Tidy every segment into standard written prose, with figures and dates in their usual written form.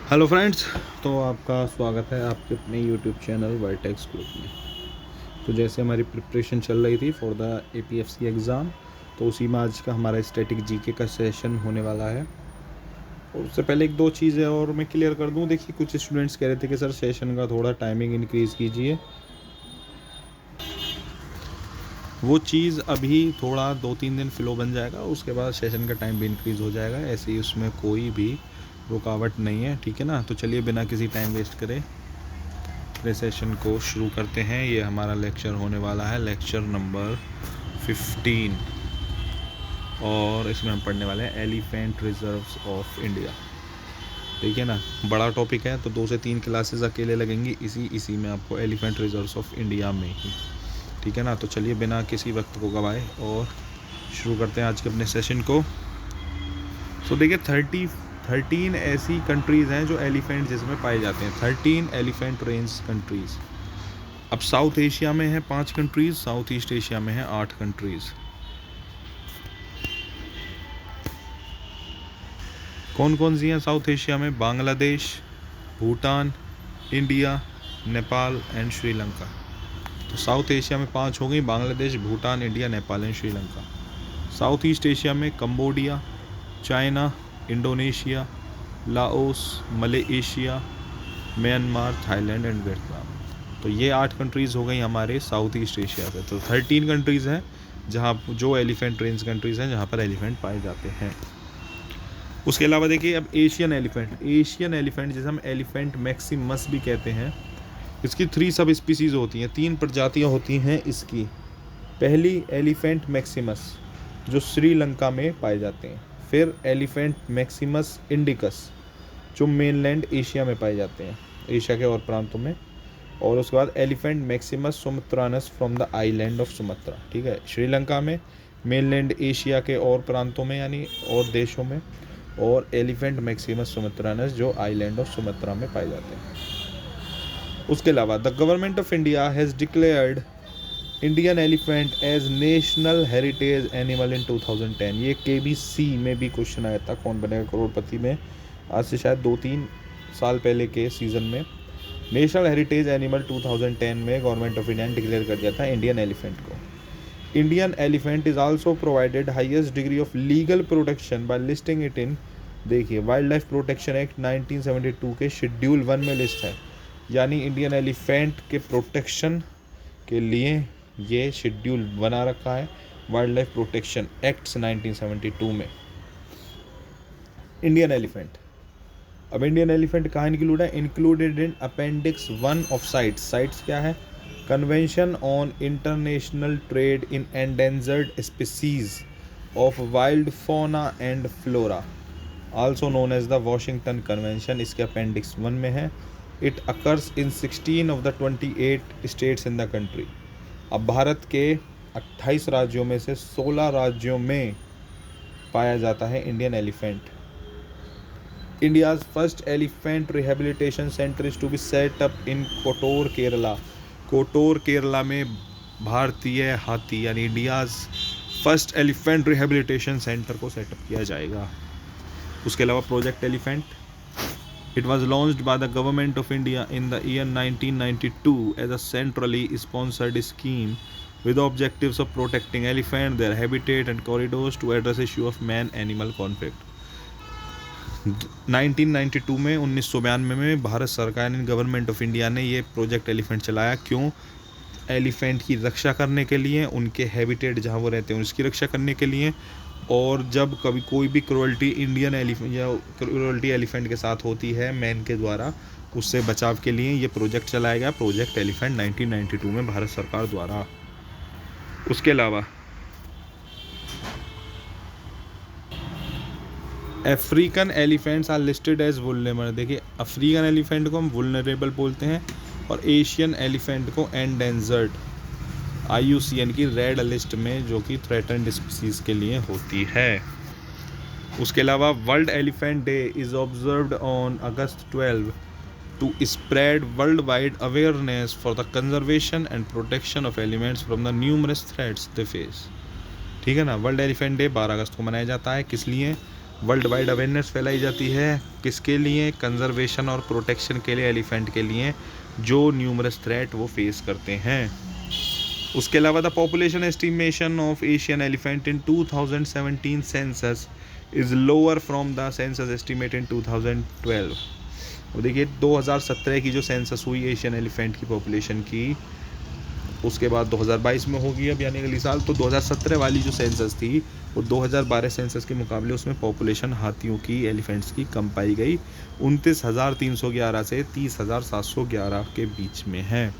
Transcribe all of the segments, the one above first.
Hello friends, तो आपका स्वागत है आपके अपने यूट्यूब चैनल वर्टेक्स ग्रुप में। तो जैसे हमारी प्रिपरेशन चल रही थी फॉर द एपीएफसी एग्ज़ाम, तो उसी में आज का हमारा स्टैटिक जीके का सेशन होने वाला है। और उससे पहले एक दो चीज़ें और मैं क्लियर कर दूं। देखिए, कुछ स्टूडेंट्स कह रहे थे कि सर सेशन का थोड़ा टाइमिंग इंक्रीज़ कीजिए। वो चीज़ अभी थोड़ा 2-3 दिन फ्लो बन जाएगा, उसके बाद सेशन का टाइम भी इंक्रीज़ हो जाएगा। ऐसे ही उसमें कोई भी रुकावट नहीं है, ठीक है ना। तो चलिए बिना किसी टाइम वेस्ट करे अपने सेशन को शुरू करते हैं। ये हमारा लेक्चर होने वाला है, लेक्चर नंबर 15, और इसमें हम पढ़ने वाले हैं एलिफेंट रिजर्व्स ऑफ इंडिया। देखिए ना, बड़ा टॉपिक है, तो 2 से 3 क्लासेस अकेले लगेंगी इसी में आपको, एलिफेंट रिजर्व्स ऑफ इंडिया में ही, ठीक है ना। तो चलिए बिना किसी वक्त को गवाए और शुरू करते हैं आज के अपने सेशन को। तो देखिए 13 ऐसी कंट्रीज़ हैं जो एलिफेंट जिसमें पाए जाते हैं, 13 एलिफेंट रेंज कंट्रीज़। अब साउथ एशिया में है 5 कंट्रीज़, साउथ ईस्ट एशिया में है 8 कंट्रीज़। कौन कौन सी हैं साउथ एशिया में? Bangladesh, Bhutan, India, Nepal and Sri Lanka. तो साउथ एशिया में 5 हो गई, Bangladesh, Bhutan, India, Nepal and Sri Lanka. South East Asia में Cambodia, China, Indonesia, Laos, Malaysia, Myanmar, Thailand and Vietnam. तो ये 8 कंट्रीज़ हो गई हमारे साउथ ईस्ट एशिया से। तो 13 कंट्रीज़ हैं जहाँ जो एलिफेंट रेंज कंट्रीज़ हैं जहाँ पर एलिफेंट पाए जाते हैं। उसके अलावा देखिए, अब एशियन एलिफेंट जिसे हम एलिफेंट मैक्सिमस भी कहते हैं, इसकी 3 सब स्पीसीज़ होती हैं, 3 प्रजातियाँ होती हैं इसकी। पहली एलिफेंट मैक्सिमस जो श्रीलंका में पाए जाते हैं, फिर एलिफेंट मैक्सिमस इंडिकस जो मेनलैंड एशिया में पाए जाते हैं, एशिया के और प्रांतों में, और उसके बाद elephant maximus sumatranus from the island of Sumatra, ठीक है, श्रीलंका में, मेनलैंड एशिया के और प्रांतों में यानी और देशों में, और एलिफेंट मैक्सिमस सुमत्रानस जो आइलैंड ऑफ सुमत्रा में पाए जाते हैं। उसके अलावा the government of India has declared Indian elephant as national heritage animal in 2010। ये KBC में भी क्वेश्चन आया था, कौन बनेगा करोड़पति में, आज से शायद 2-3 साल पहले के सीज़न में। नेशनल हेरिटेज एनिमल 2010 में गवर्नमेंट ऑफ इंडिया ने डिक्लेयर कर दिया था इंडियन एलिफेंट को। Indian elephant is also provided highest degree of legal protection bye listing it in, देखिए, वाइल्ड लाइफ प्रोटेक्शन एक्ट 1972 के शेड्यूल 1 में लिस्ट है। यानी इंडियन एलिफेंट के प्रोटेक्शन के लिए ये शेड्यूल बना रखा है वाइल्ड लाइफ प्रोटेक्शन एक्ट्स 1972 में। इंडियन एलिफेंट, अब इंडियन एलिफेंट कहाँ इंक्लूड है? Included in appendix 1 of CITES क्या है? Convention on international trade in endangered species of wild fauna and flora, also known as the Washington convention, इसके appendix 1 में है। It occurs in 16 of the 28 states in the country. अब भारत के 28 राज्यों में से 16 राज्यों में पाया जाता है Indian elephant. India's first elephant rehabilitation centre is to be set up in Kotoor Kerala. Kotoor Kerala में भारतीय हाथी यानी India's first elephant rehabilitation centre को सेटअप किया जाएगा। उसके अलावा project elephant, it was launched by the government of India in the year 1992 as a centrally sponsored scheme with the objectives of protecting elephant, their habitat and corridors to address issue of man-animal conflict। 1992 में 1992 में भारत सरकार ने, government of India ने ये project elephant चलाया। क्यों? Elephant की रक्षा करने के लिए, उनके हैबिटेट जहाँ वो रहते हैं उसकी रक्षा करने के लिए, और जब कभी कोई भी क्रूअल्टी इंडियन एलिफेंट या क्रूअल्टी एलिफेंट के साथ होती है मैन के द्वारा, उससे बचाव के लिए ये प्रोजेक्ट चलाया गया, प्रोजेक्ट एलिफेंट 1992 में भारत सरकार द्वारा। उसके अलावा African elephants are listed as vulnerable. देखिए, अफ्रीकन एलिफेंट को हम वुल्नरेबल बोलते हैं और एशियन एलिफेंट को एंडेंजर्ड, IUCN की रेड लिस्ट में, जो कि थ्रेटन्ड स्पीसीज के लिए होती है। उसके अलावा world elephant day is observed on August 12 to spread world wide awareness for the conservation and protection of elements from the numerous threats they face. ठीक है ना, वर्ल्ड एलिफेंट डे 12 अगस्त को मनाया जाता है, किस लिए? वर्ल्ड वाइड अवेयरनेस फैलाई जाती है, किसके लिए? कंजर्वेशन और प्रोटेक्शन के लिए एलिफेंट के लिए, जो न्यूमरस थ्रेट वो फेस करते हैं। उसके अलावा the population estimation of Asian elephant in 2017 census is lower from the census estimate in 2012। वो देखिए 2017 की जो सेंसस हुई एशियन एलिफेंट की पॉपुलेशन की, उसके बाद 2022 में होगी अब यानी अगली साल, तो 2017 वाली जो सेंसस थी वो 2012 सेंसस के मुकाबले उसमें पॉपुलेशन हाथियों की, एलिफेंट्स की कम पाई गई। 29,311 से 30,711 के बीच में है।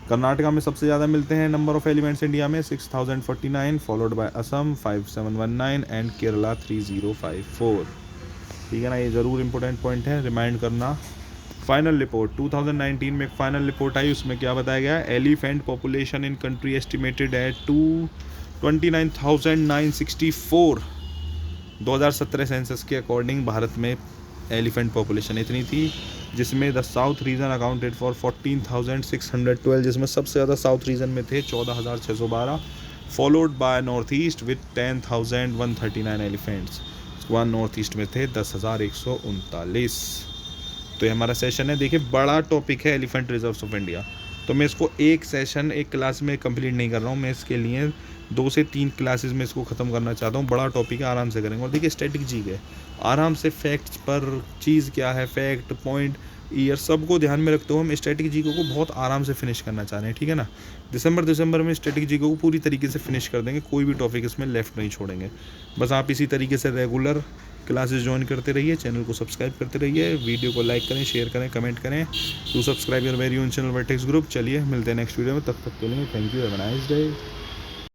कर्नाटका में सबसे ज़्यादा मिलते हैं नंबर ऑफ एलिफेंट्स इंडिया में 6,049, followed by Assam 5,719 and Kerala 3,054। ठीक है ना, ये ज़रूर इंपॉर्टेंट पॉइंट है, रिमाइंड करना। फाइनल रिपोर्ट 2019 में एक फाइनल रिपोर्ट आई, उसमें क्या बताया गया? Elephant population in country estimated at 29,964। 2017 census के अकॉर्डिंग भारत में एलिफेंट पॉपुलेशन इतनी थी, जिसमें the south region accounted for 14,612, जिसमें सबसे ज़्यादा साउथ रीजन में थे 14,612, followed by north east with 10,139 elephants. उसके बाद नॉर्थ ईस्ट में थे 10,139। तो ये हमारा सेशन है। देखिए बड़ा टॉपिक है एलिफेंट रिजर्व्स ऑफ इंडिया, तो मैं इसको एक सेशन एक क्लास में कंप्लीट नहीं कर रहा हूँ, मैं इसके लिए 2 से 3 क्लासेस में इसको ख़त्म करना चाहता हूँ। बड़ा टॉपिक है, आराम से करेंगे। और देखिए स्ट्रेटजी है, आराम से फैक्ट्स पर, चीज़ क्या है, फैक्ट, पॉइंट, ईयर, सबको ध्यान में रखते हुए हम स्ट्रेटजी को बहुत आराम से फिनिश करना चाह रहे हैं। ठीक है ना, दिसंबर में स्ट्रेटजी को पूरी तरीके से फिनिश कर देंगे, कोई भी टॉपिक इसमें लेफ्ट नहीं छोड़ेंगे। बस आप इसी तरीके से रेगुलर क्लासेस ज्वाइन करते रहिए, चैनल को सब्सक्राइब करते रहिए, वीडियो को लाइक करें, शेयर करें, कमेंट करें। To subscribe your very own channel vertex group. चलिए मिलते हैं नेक्स्ट वीडियो में, तब तक के लिए thank you, have a nice day.